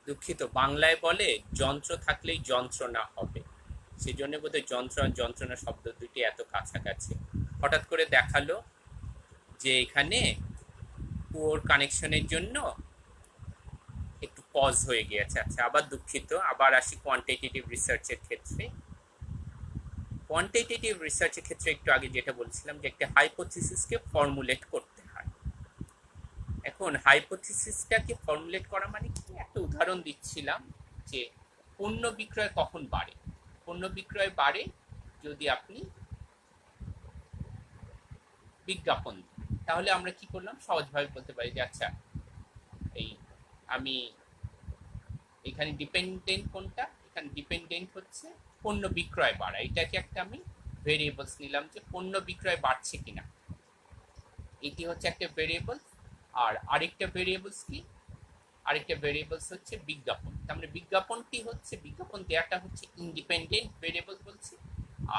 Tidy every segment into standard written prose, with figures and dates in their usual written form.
দুঃখিত, বাংলায় বলে যন্ত্র থাকলেই যন্ত্রণা হবে। সেই জন্য বোধহয় যন্ত্র আর যন্ত্রণা শব্দ দুটি এত কাছাকাছি। হঠাৎ করে দেখালো যে এখানে পুয়ার কানেকশনের জন্য একটু পজ হয়ে গিয়েছে। আচ্ছা, আবার দুঃখিত, আবার আসি কোয়ান্টিটেটিভ রিসার্চের ক্ষেত্রে। কোয়ান্টিটেটিভ রিসার্চের ক্ষেত্রে একটু আগে যেটা বলছিলাম যে একটা হাইপোথিসিসকে ফর্মুলেট করতে হয়। এখন হাইপোথিসিসটাকে ফর্মুলেট করা মানে কি, একটা উদাহরণ দিচ্ছিলাম যে পণ্য বিক্রয় কখন বাড়ে। পণ্য বিক্রয় বাড়ে যদি আপনি বিজ্ঞাপন দিন। তাহলে আমরা কি করলাম, সহজভাবে বলতে পারি যে আচ্ছা, এই আমি এখানে ডিপেন্ডেন্ট কোনটা, এখানে ডিপেন্ডেন্ট হচ্ছে পণ্য বিক্রয় বাড়া। এটাকে একটা আমি ভেরিয়েবলস নিলাম যে পণ্য বিক্রয় বাড়ছে কিনা, এটি হচ্ছে একটা ভেরিয়েবল। আর আরেকটা ভেরিয়েবলস কি, আরেকটা ভেরিয়েবলস হচ্ছে বিজ্ঞাপন। তার মানে বিজ্ঞাপনটি হচ্ছে, বিজ্ঞাপন দেওয়াটা হচ্ছে ইন্ডিপেন্ডেন্ট ভেরিয়েবল বলছি,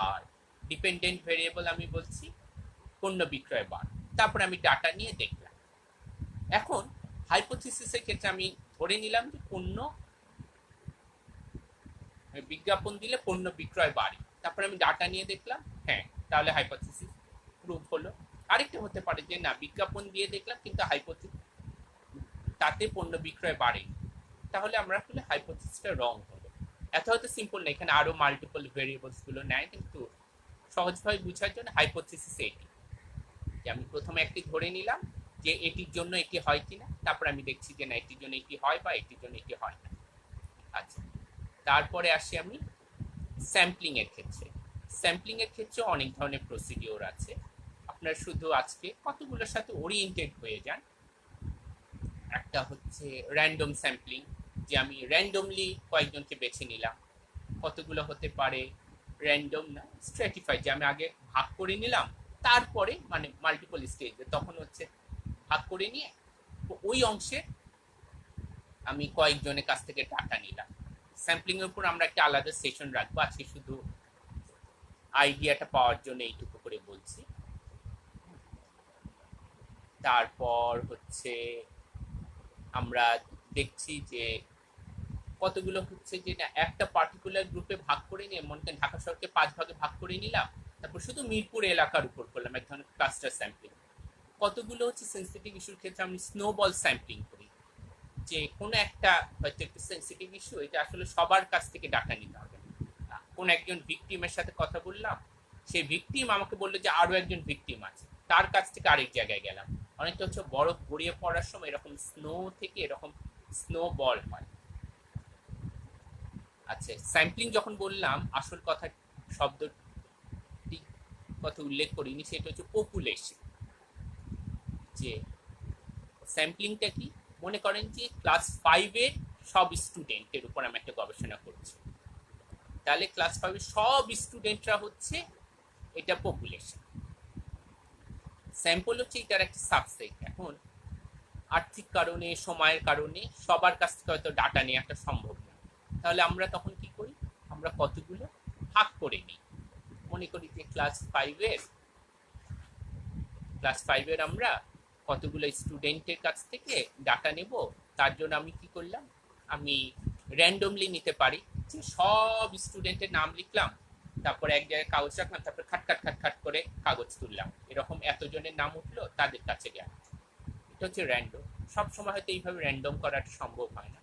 আর ডিপেন্ডেন্ট ভেরিয়েবল আমি বলছি পণ্য বিক্রয় বার। তারপর আমি ডাটা নিয়ে দেখলাম। এখন হাইপোথিসিসের ক্ষেত্রে আমি ধরে নিলাম যে পণ্য বিজ্ঞাপন দিলে পণ্য বিক্রয় বাড়ে। তারপর আমি ডাটা নিয়ে দেখলাম, হ্যাঁ, তাহলে হাইপোথিসিস প্রুভ হলো। আরেকটা হতে পারে যে না, বিজ্ঞাপন দিয়ে দেখলাম কিন্তু হাইপোথিসিস তাতে পণ্য বিক্রয় বাড়েনি, তাহলে আমরা আসলে হাইপোথিসিসটা রং হলো। এত হয়তো সিম্পল না, এখানে আরো মাল্টিপল ভেরিয়েবলস গুলো নেয়, কিন্তু সহজভাবে বোঝার জন্য হাইপোথিসিস এটি যে আমি প্রথমে একটি ধরে নিলাম যে এটির জন্য এটি হয় কিনা, তারপর আমি দেখছি যে না, এটির জন্য এটি হয় বা এটির জন্য এটি হয় না। আচ্ছা, তারপরে আসি আমি স্যাম্পলিং এর ক্ষেত্রে। স্যাম্পলিং এর ক্ষেত্রে অনেক ধরনের প্রসিডিওর আছে। আপনার শুধু আজকে কতগুলোর সাথে ওরিয়েন্টেড হয়ে যান। একটা হচ্ছে র্যান্ডম স্যাম্পলিং, যে আমি র্যান্ডমলি কয়েকজনকে বেছে নিলাম। কতগুলো হতে পারে র্যান্ডম না, স্ট্র্যাটিফাই, যে আমি আগে ভাগ করে নিলাম, তারপরে মানে মাল্টিপল স্টেজ, তখন হচ্ছে ভাগ করে নিয়ে ওই অংশে আমি কয়েকজনের কাছ থেকে ডাটা নিলাম। স্যাম্পলিং এর উপর আমরা একটা আলাদা সেশন রাখবো, আজকে শুধু আইডিয়াটা পাওয়ার জন্য এইটুকু করে বলছি। তারপর হচ্ছে আমরা দেখছি যে কতগুলো হচ্ছে যে না, একটা পার্টিকুলার গ্রুপে ভাগ করে নিয়ে, মনে করেন ঢাকা শহরকে 5 ভাগে ভাগ করে নিলাম, তারপর শুধু মিরপুর এলাকার উপর করলাম এক ধরনের ক্লাস্টার স্যাম্পলিং। কতগুলো হচ্ছে সেন্সিটিভ ইস্যুর ক্ষেত্রে আমি স্নোবল স্যাম্পলিং করি, যে কোনো একটা হয়তো একটু সেন্সিটিভ ইস্যু, এটা আসলে সবার কাছ থেকে ডাটা নিতে হবে। কোন একজন ভিকটিমের সাথে কথা বললাম, সেই ভিকটিম আমাকে বললো যে আরো একজন ভিকটিম আছে, তার কাছ থেকে আরেক জায়গায় গেলাম। অনেকটা হচ্ছে বরফ গড়িয়ে পড়ার সময় এরকম স্নো থেকে এরকম স্নো বল হয়। আচ্ছা, স্যাম্পলিং যখন বললাম, আসল কথা শব্দটি কথা উল্লেখ করিনি, সেটা হচ্ছে পপুলেশন। যে স্যাম্পলিংটা কি, মনে করেন যে ক্লাস 5-এর সব স্টুডেন্টের উপর আমি একটা গবেষণা করছি, তাহলে ক্লাস 5-এর সব স্টুডেন্টরা হচ্ছে এটা পপুলেশন। স্যাম্পল হচ্ছে এটার একটা সাবসেট। এখন আর্থিক কারণে, সময়ের কারণে সবার কাছ থেকে হয়তো ডাটা নেওয়াটা সম্ভব না, তাহলে আমরা তখন কি করি, আমরা কতগুলো ভাগ করে নিই। মনে করি যে ক্লাস 5-এর আমরা কতগুলো স্টুডেন্টের কাছ থেকে ডাটা নেব। তার জন্য আমি কি করলাম, আমি র্যান্ডমলি নিতে পারি, যে সব স্টুডেন্টের নাম লিখলাম, তারপরে এক জায়গায় কাগজ রাখলাম, তারপরে খাট খাট খাট খাট করে কাগজ তুললাম, এরকম এতজনের নাম উঠলো, তাদের কাছে গেলাম। এটা হচ্ছে র্যান্ডম। সবসময় হয়তো এইভাবে র্যান্ডম করাটা সম্ভব হয় না,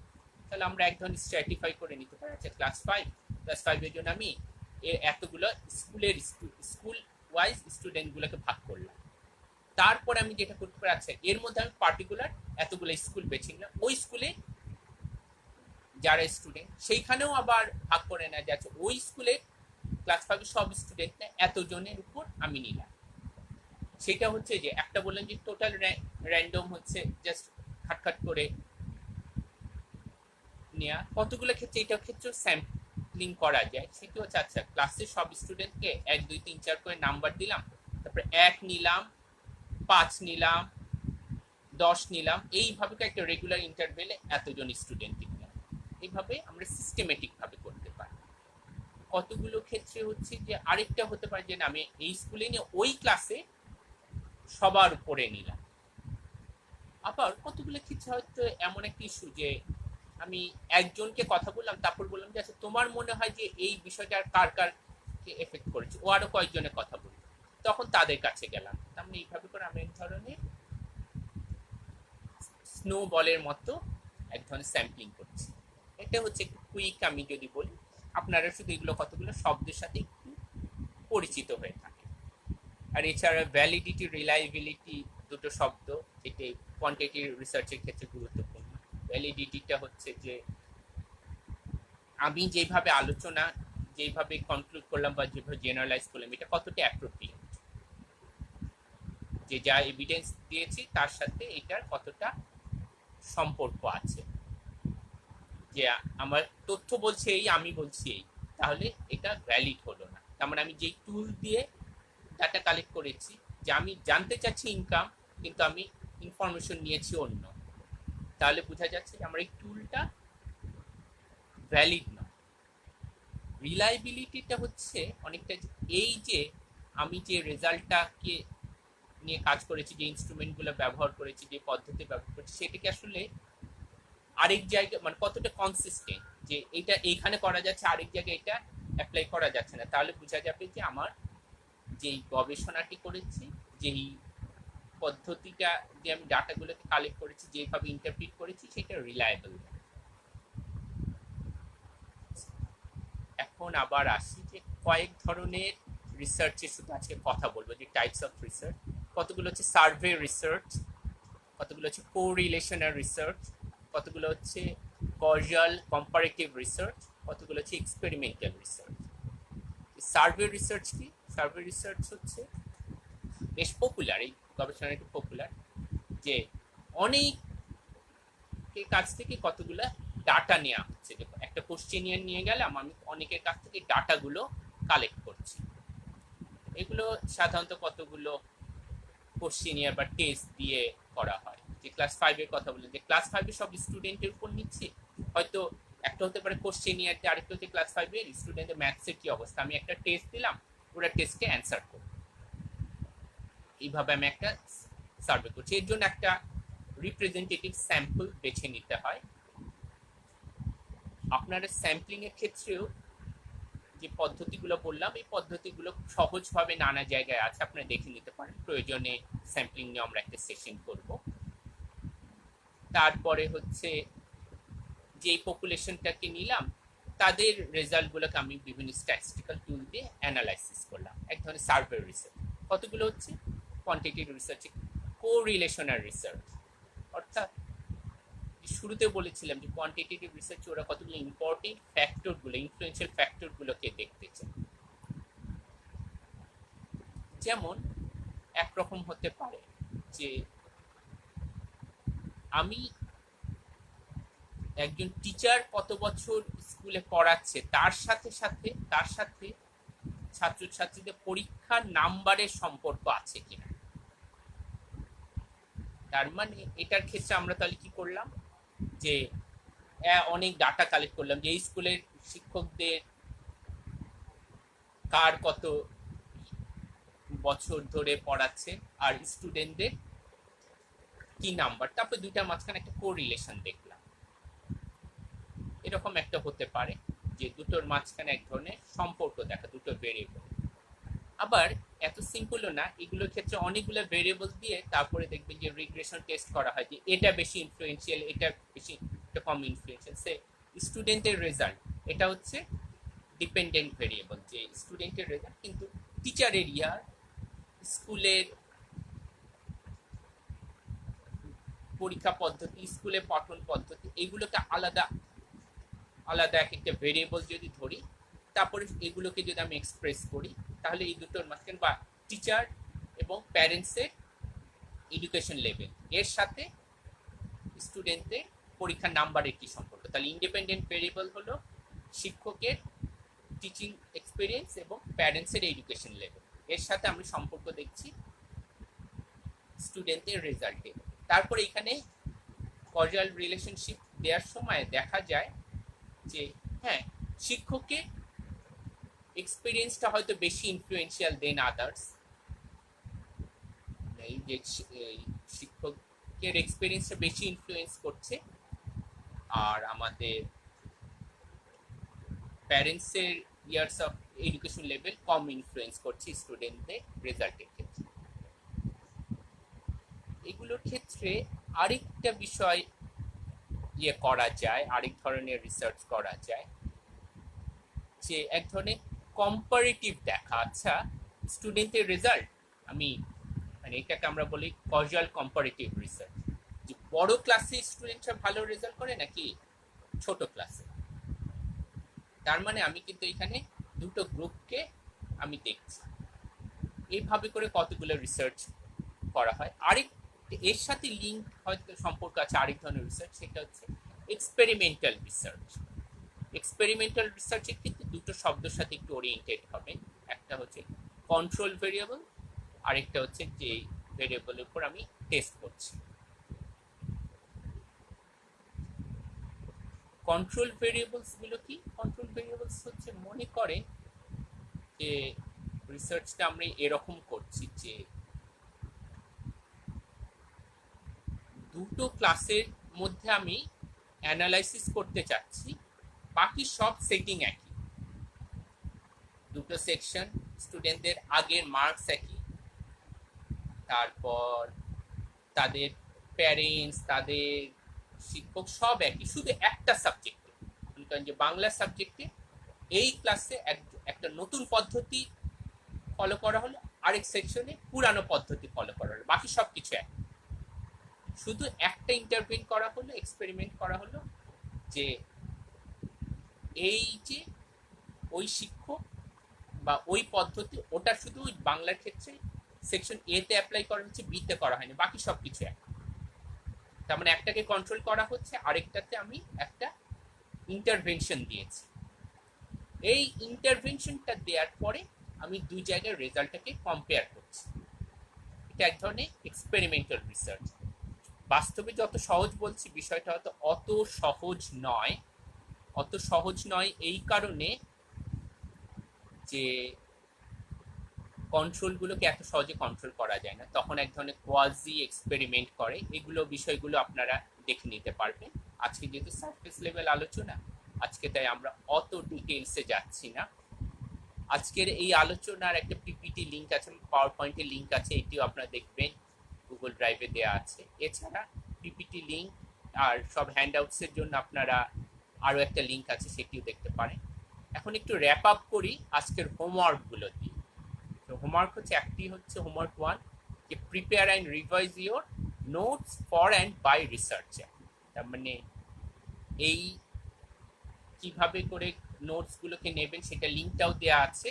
তাহলে আমরা এক ধরনের স্ট্র্যাটিফাই করে নিতে পারি। আচ্ছা, ক্লাস 5 এর জন্য আমি এতগুলো স্কুল ওয়াইজ স্টুডেন্টগুলোকে ভাগ করলাম। তারপরে আমি যেটা করতে পারি, আচ্ছা এর মধ্যে আমি পার্টিকুলার এতগুলো স্কুল বেছে নিলাম, ওই স্কুলে যারা স্টুডেন্ট সেইখানেও আবার ভাগ করে নেওয়া যাচ্ছে, ওই স্কুলে ক্লাস 5-এর সব স্টুডেন্ট এতজনের উপর আমি নিলাম। সেটা হচ্ছে যে একটা বললেন যে টোটাল র্যান্ডম হচ্ছে জাস্ট খাটখাট করে নেওয়া। কতগুলো ক্ষেত্রে এটা ক্ষেত্রে স্যাম্পলিং করা যায়, সেটা হচ্ছে আচ্ছা ক্লাসের সব স্টুডেন্টকে 1 2 3 4 করে নাম্বার দিলাম, তারপরে 1 নিলাম, 5 নিলাম, 10 নিলাম, এইভাবে একটা রেগুলার ইন্টারভেলে এতজন স্টুডেন্ট নিলাম। এইভাবে আমরা সিস্টেমেটিক ভাবে করতে পারি। কতগুলো ক্ষেত্রে হচ্ছে যে আরেকটা হতে পারে যে আমি এই স্কুলে নিয়ে ওই ক্লাসে সবার উপরে নিলাম। আবার কতগুলো ক্ষেত্রে হয়তো এমন একটা ইস্যু যে আমি একজনকে কথা বললাম, তারপর বললাম যে আচ্ছা তোমার মনে হয় যে এই বিষয়টা কার কার এফেক্ট করেছে, ও আরো কয়েকজনের কথা বলল, তখন তাদের কাছে গেলাম। আমি এইভাবে করে আমি এক ধরনের স্নো বলের মতো এক ধরনের স্যাম্পলিং করছি। এটা হচ্ছে একটু কুইক, আমি যদি বলি আপনারা শুধু এগুলো কতগুলো শব্দের সাথে একটু পরিচিত হয়ে থাকে। আর এছাড়া ভ্যালিডিটি, রিলায়েবিলিটি দুটো শব্দ, এটি কোয়ান্টিটিভ রিসার্চের ক্ষেত্রে গুরুত্বপূর্ণ। ভ্যালিডিটিটা হচ্ছে যে আমি যেভাবে আলোচনা, যেভাবে কনক্লুড করলাম বা যেভাবে জেনারেলাইজ করলাম, এটা কতটা অ্যাপ্রোপ্রিয়েট, যে যা এভিডেন্স দিয়েছি তার সাথে এটার কতটা সম্পর্ক আছে। যে আমার তথ্য বলছে এই, আমি বলছি এই, তাহলে এটা ভ্যালিড হলো না। তার মানে আমি যেই টুল দিয়ে ডাটা কালেক্ট করেছি, যে আমি জানতে চাচ্ছি ইনকাম, কিন্তু আমি ইনফরমেশন নিয়েছি অন্য, তাহলে বোঝা যাচ্ছে যে আমার এই টুলটা ভ্যালিড নয়। রিলায়েবিলিটিটা হচ্ছে অনেকটা এই যে আমি যে রেজাল্টটাকে নিয়ে কাজ করেছি, যে ইনস্ট্রুমেন্টগুলো ব্যবহার করেছি, যে পদ্ধতি ব্যবহার করেছি, সেটাকে আসলে আরেক জায়গায় মানে কতটা কনসিস্টেন্ট, যে এটা এইখানে করা যাচ্ছে, আরেক জায়গায় এটা অ্যাপ্লাই করা যাচ্ছে না, তাহলে বোঝা যাবে যে আমার যেই গবেষণাটি করেছি, যেই পদ্ধতিটা দিয়ে আমি ডাটাগুলোকে কালেক্ট করেছি, যেভাবে ইন্টারপ্রিট করেছি, সেটা রিলায়েবল। এখন আবার আসি যে কয়েক ধরনের রিসার্চের শুধু আজকে কথা বলবো, যে টাইপস অফ রিসার্চ। কতগুলো হচ্ছে সার্ভে রিসার্চ, কতগুলো হচ্ছে কোরিলেশনাল রিসার্চ, কতগুলো হচ্ছে কজাল কম্পারেটিভ রিসার্চ, কতগুলো হচ্ছে এক্সপেরিমেন্টাল রিসার্চ। সার্ভে রিসার্চ কি? সার্ভে রিসার্চ হচ্ছে বেশ পপুলার, এই গবেষণা একটু পপুলার, যে অনেকের কাছ থেকে কতগুলো ডাটা নেওয়া হচ্ছে। যে একটা কোশ্চেনিয়ার নিয়ে গেলাম, আমি অনেকের কাছ থেকে ডাটাগুলো কালেক্ট করছি। এগুলো সাধারণত কতগুলো কোশ্চেনিয়ার বা টেস্ট দিয়ে করা হয়। যে ক্লাস 5-এর কথা বলে, যে ক্লাস 5-এর সব স্টুডেন্টের উপর নিচ্ছি, হয়তো একটা হতে পারে কোশ্চেনিয়ার, আরেকটা হচ্ছে ক্লাস 5-এর স্টুডেন্টের ম্যাথসের কি অবস্থা, আমি একটা টেস্ট দিলাম, ওরা টেস্টকে অ্যান্সার করব, এইভাবে আমি একটা সার্ভে করছি। এর জন্য একটা রিপ্রেজেন্টেটিভ স্যাম্পল বেছে নিতে হয়। আপনারা স্যাম্পলিং এর ক্ষেত্রেও যে পদ্ধতিগুলো বললাম, এই পদ্ধতিগুলো সহজভাবে নানা জায়গায় আছে, আপনারা দেখে নিতে পারেন। প্রয়োজনে স্যাম্পলিং নিয়ে আমরা একটা সেশন করব। তারপরে হচ্ছে যে পপুলেশনটাকে নিলাম, তাদের রেজাল্টগুলোকে আমি বিভিন্ন স্ট্যাটিস্টিক্যাল টুল দিয়ে অ্যানালাইসিস করলাম, এক ধরনের সার্ভে রিসার্চ। কতগুলো হচ্ছে কোয়ান্টিটিভ রিসার্চ, কোরিলেশনাল রিসার্চ, অর্থাৎ শুরুতে বলেছিলাম যে কোয়ান্টিটেটিভ রিসার্চ ওরা কতগুলো ইম্পর্টেন্ট ফ্যাক্টরগুলো, ইনফ্লুয়েন্সিয়াল ফ্যাক্টরগুলোকে দেখতে চায়। যেমন একরকম হতে পারে যে আমি একজন টিচার কত বছর স্কুলে পড়াচ্ছে, তার সাথে ছাত্রছাত্রীদের পরীক্ষার নাম্বারের সম্পর্ক আছে কিনা। তার মানে এটার ক্ষেত্রে আমরা তাহলে কি করলাম, যে অনেক ডাটা কালেক্ট করলাম, যে এই স্কুলের শিক্ষকদের কার কত বছর ধরে পড়াচ্ছে আর স্টুডেন্টদের কি নাম্বার, তারপর দুইটার মাঝখানে একটা কোরিলেশন দেখলাম। এরকম একটা হতে পারে যে দুটোর মাঝখানে এক ধরনের সম্পর্ক দেখা, দুটো ভেরিয়েবল। আবার এত সিম্পলও না, এগুলোর ক্ষেত্রে অনেকগুলো ভেরিয়েবল দিয়ে তারপরে দেখবেন যে রিগ্রেশন টেস্ট করা হয়, যে এটা বেশি ইনফ্লুয়েন্সিয়াল, এটা বেশি, এটা কম ইনফ্লুয়েন্সিয়াল। সে স্টুডেন্টের রেজাল্ট, এটা হচ্ছে ডিপেন্ডেন্ট ভেরিয়েবল, যে স্টুডেন্টের রেজাল্ট, কিন্তু টিচারের ইয়ার, স্কুলের পরীক্ষা পদ্ধতি, স্কুলে পঠন পদ্ধতি, এগুলোকে আলাদা আলাদা এক একটা ভেরিয়েবল যদি ধরি, তারপরে এগুলোকে যদি আমি এক্সপ্রেস করি, তাহলে এই দুটোর মাঝখানে বা টিচার এবং প্যারেন্টসের এডুকেশন লেভেল এর সাথে স্টুডেন্টদের পরীক্ষার নাম্বারের কি সম্পর্ক। তাহলে ইন্ডিপেন্ডেন্ট ভেরিয়েবল হলো শিক্ষকের টিচিং এক্সপিরিয়েন্স এবং প্যারেন্টসের এডুকেশন লেভেল, এর সাথে আমি সম্পর্ক দেখছি স্টুডেন্টের রেজাল্টে। তারপর এখানে কজাল রিলেশনশিপ দেওয়ার সময় দেখা যায় যে হ্যাঁ, শিক্ষকের এক্সপিরিয়েন্সটা হয়তো বেশি ইনফ্লুয়েন্সিয়াল দেন আদার্স, এই যে শিক্ষকের এক্সপিরিয়েন্সটা বেশি ইনফ্লুয়েন্স করছে আর আমাদের প্যারেন্টসের ইয়ার্স অফ এডুকেশন লেভেল কম ইনফ্লুয়েন্স করছে স্টুডেন্টদের রেজাল্টের ক্ষেত্রে। এগুলোর ক্ষেত্রে আরেকটা বিষয় করা যায়, আরেক ধরনের রিসার্চ করা যায়, যে এক ধরনের কম্পারেটিভ দেখা। আচ্ছা, স্টুডেন্টের রেজাল্ট, আমি মানে এটাকে আমরা বলি কজুয়াল কম্পারেটিভ রিসার্চ, যে বড় ক্লাসে স্টুডেন্টরা ভালো রেজাল্ট করে নাকি ছোট ক্লাসে। তার মানে আমি কিন্তু এখানে দুটো গ্রুপকে আমি দেখছি, এইভাবে করে কতগুলো রিসার্চ করা হয়। আরেক এর সাথে লিঙ্ক হয়তো সম্পর্ক আছে আরেক ধরনের রিসার্চ, সেটা হচ্ছে এক্সপেরিমেন্টাল রিসার্চ। এক্সপেরিমেন্টাল রিসার্চের ক্ষেত্রে দুটো শব্দের সাথে একটু ওরিয়েন্টেড হবে, একটা হচ্ছে কন্ট্রোল ভেরিয়েবল, আরেকটা হচ্ছে যে ভেরিয়েবলের উপর আমি টেস্ট করছি। কন্ট্রোল ভেরিয়েবলস গুলো কি? কন্ট্রোল ভেরিয়েবলস হচ্ছে, মনে করে যে রিসার্চটা আমরা এরকম করছি যে দুটো ক্লাসের মধ্যে আমি অ্যানালাইসিস করতে চাচ্ছি, বাকি সব সেটিং একই, দুটো সেকশন, স্টুডেন্টদের আগের মার্কস একই, তারপর তাদের প্যারেন্টস, তাদের শিক্ষক সব একই, শুধু একটা সাবজেক্টে, মনে করেন যে বাংলা সাবজেক্টে এই ক্লাসে একটা নতুন পদ্ধতি ফলো করা হলো, আরেক সেকশনে পুরানো পদ্ধতি ফলো করা হলো, বাকি সব কিছু এক, শুধু একটা ইন্টারভেন করা হলো, এক্সপেরিমেন্ট করা হলো যে এই যে ওই শিক্ষক বা ওই পদ্ধতি, ওটা শুধু ওই বাংলার ক্ষেত্রে সেকশন এ তে অ্যাপ্লাই করা হচ্ছে, বি তে করা হয়নি, বাকি সব কিছু এক। তার মানে একটাকে কন্ট্রোল করা হচ্ছে, আরেকটাতে আমি একটা ইন্টারভেনশন দিয়েছি। এই ইন্টারভেনশনটা দেওয়ার পরে আমি দুই জায়গায় রেজাল্টটাকে কম্পেয়ার করছি। এটা এক ধরনের এক্সপেরিমেন্টাল রিসার্চ। বাস্তবে যত সহজ বলছি, বিষয়টা হয়তো অত সহজ নয়। অত সহজ নয় এই কারণে যে কন্ট্রোলগুলোকে এত সহজে কন্ট্রোল করা যায় না, তখন এক ধরনের কোয়াজি এক্সপেরিমেন্ট করে। এগুলো বিষয়গুলো আপনারা দেখে নিতে পারবেন। আজকে যেহেতু সারফেস লেভেল আলোচনা, আজকে তাই আমরা অত ডিটেলসে যাচ্ছি না। আজকের এই আলোচনার একটা পিপিটি লিঙ্ক আছে, পাওয়ার পয়েন্টের লিঙ্ক আছে, এটিও আপনারা দেখবেন, গুগল ড্রাইভে দেওয়া আছে। এছাড়া পিপিটি লিঙ্ক আর সব হ্যান্ডআউটসের জন্য আপনারা আরও একটা লিঙ্ক আছে, সেটিও দেখতে পারেন। এখন একটু র্যাপ আপ করি আজকের হোমওয়ার্কগুলো দিয়ে। তো হোমওয়ার্ক হচ্ছে, একটি হচ্ছে হোমওয়ার্ক 1, যে prepare and revise your notes for and by researcher. তার মানে এই কিভাবে করে নোটসগুলোকে নেবেন সেটা লিঙ্কটাও দেওয়া আছে,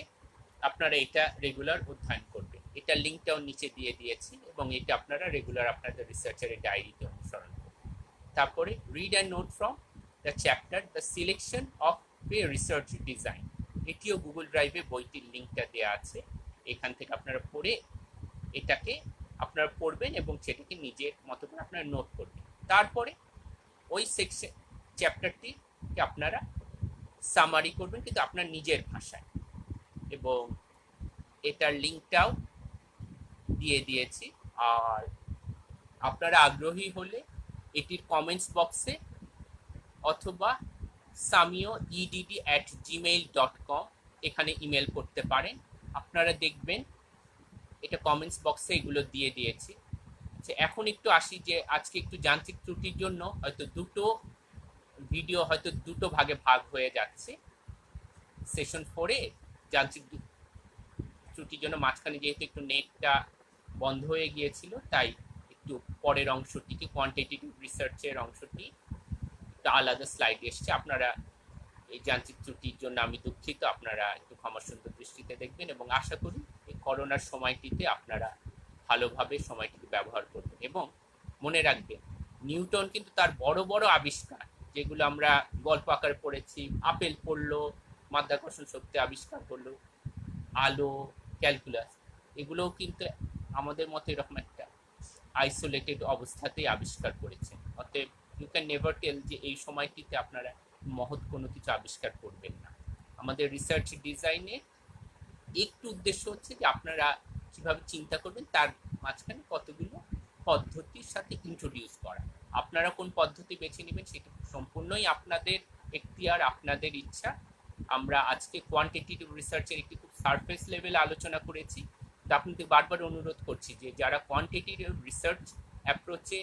আপনারা এটা রেগুলার অধ্যয়ন করবেন। এটা লিঙ্কটাও নিচে দিয়ে দিয়েছি, এবং এটা আপনারা রেগুলার আপনাদের রিসার্চারের ডায়েরিতে অনুসরণ করবেন। তারপরে read and note from the chapter the selection of a research design, এটিও গুগল ড্রাইভে বইটির লিঙ্কটা দেওয়া আছে, এখান থেকে আপনারা পড়ে এটাকে আপনারা পড়বেন এবং সেটাকে নিজের মতো করে আপনারা নোট করবেন। তারপরে ওই সেকশন চ্যাপ্টারটিকে আপনারা সামারি করবেন, কিন্তু আপনার নিজের ভাষায়, এবং এটার লিঙ্কটাও দিয়ে দিয়েছি। আর আপনারা আগ্রহী হলে এটির কমেন্টস বক্সে অথবা samio@gmail.com এখানে ইমেল করতে পারেন। আপনারা দেখবেন এটা কমেন্টস বক্সে এগুলো দিয়ে দিয়েছি। এখন একটু আসি যে আজকে একটু যান্ত্রিক ত্রুটির জন্য হয়তো দুটো ভিডিও হয়তো দুটো ভাগে ভাগ হয়ে যাচ্ছে। সেশন 4-এ যান্ত্রিক ত্রুটির জন্য মাঝখানে যেহেতু একটু নেটটা বন্ধ হয়ে গিয়েছিল, তাই একটু পরের অংশটিকে, কোয়ান্টিটেটিভ রিসার্চের অংশটি একটু আলাদা স্লাইড এসছে। আপনারা এই যান্ত্রিক ত্রুটির জন্য আমি দুঃখিত, আপনারা একটু ক্ষমা সুন্দর দৃষ্টিতে দেখবেন, এবং আশা করি এই করোনার সময়টিতে আপনারা ভালোভাবে সময়টিকে ব্যবহার করবেন। এবং মনে রাখবেন, নিউটন কিন্তু তার বড় বড় আবিষ্কার, যেগুলো আমরা গল্প আকারে পড়েছি, আপেল পড়লো, মাধ্যাকর্ষণ শক্তি আবিষ্কার করলো, আলো, ক্যালকুলাস, এগুলোও কিন্তু আমাদের মতো এরকম একটা আইসোলেটেড অবস্থাতেই আবিষ্কার করেছেন। অতএব ইউ ক্যান নেভার টেল যে এই সময়টিতে আপনারা মহৎ কোনো কিছু আবিষ্কার করবেন না। আমাদের রিসার্চ ডিজাইনে একটু উদ্দেশ্য হচ্ছে যে আপনারা কিভাবে চিন্তা করবেন, তার মাঝখানে কতগুলো পদ্ধতির সাথে ইন্ট্রোডিউস করা। আপনারা কোন পদ্ধতি বেছে নেবেন সেটা সম্পূর্ণই আপনাদের এখতিয়ার, আপনাদের ইচ্ছা। আমরা আজকে কোয়ান্টিটেটিভ রিসার্চের একটি খুব সারফেস লেভেলে আলোচনা করেছি। তো আপনাদের বারবার অনুরোধ করছি যে যারা কোয়ান্টিটেটিভ রিসার্চ অ্যাপ্রোচে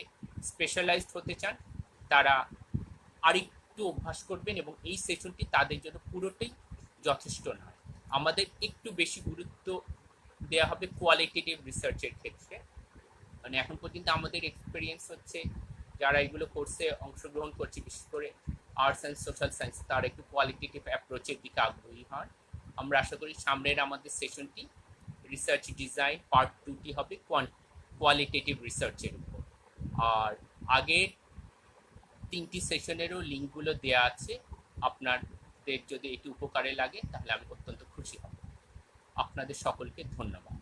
স্পেশালাইজড হতে চান তারা আরেকটু অভ্যাস করবেন, এবং এই সেশনটি তাদের জন্য পুরোটাই যথেষ্ট নয়। আমাদের একটু বেশি গুরুত্ব দেওয়া হবে কোয়ালিটেটিভ রিসার্চের ক্ষেত্রে। মানে এখন পর্যন্ত আমাদের এক্সপিরিয়েন্স হচ্ছে যারা এগুলো কোর্সে অংশগ্রহণ করছে, বিশেষ করে আর্টস অ্যান্ড সোশ্যাল সায়েন্স, তারা একটু কোয়ালিটেটিভ অ্যাপ্রোচের দিকে আগ্রহী হয়। আমরা আশা করি সামনের আমাদের সেশনটি রিসার্চ ডিজাইন পার্ট 2টি হবে কোয়ালিটেটিভ রিসার্চের উপর। আর আগের 3টি সেশনেরও লিঙ্কগুলো দেওয়া আছে, আপনাদের যদি এটি উপকারে লাগে তাহলে আমি অত্যন্ত খুশি হব। আপনাদের সকলকে ধন্যবাদ।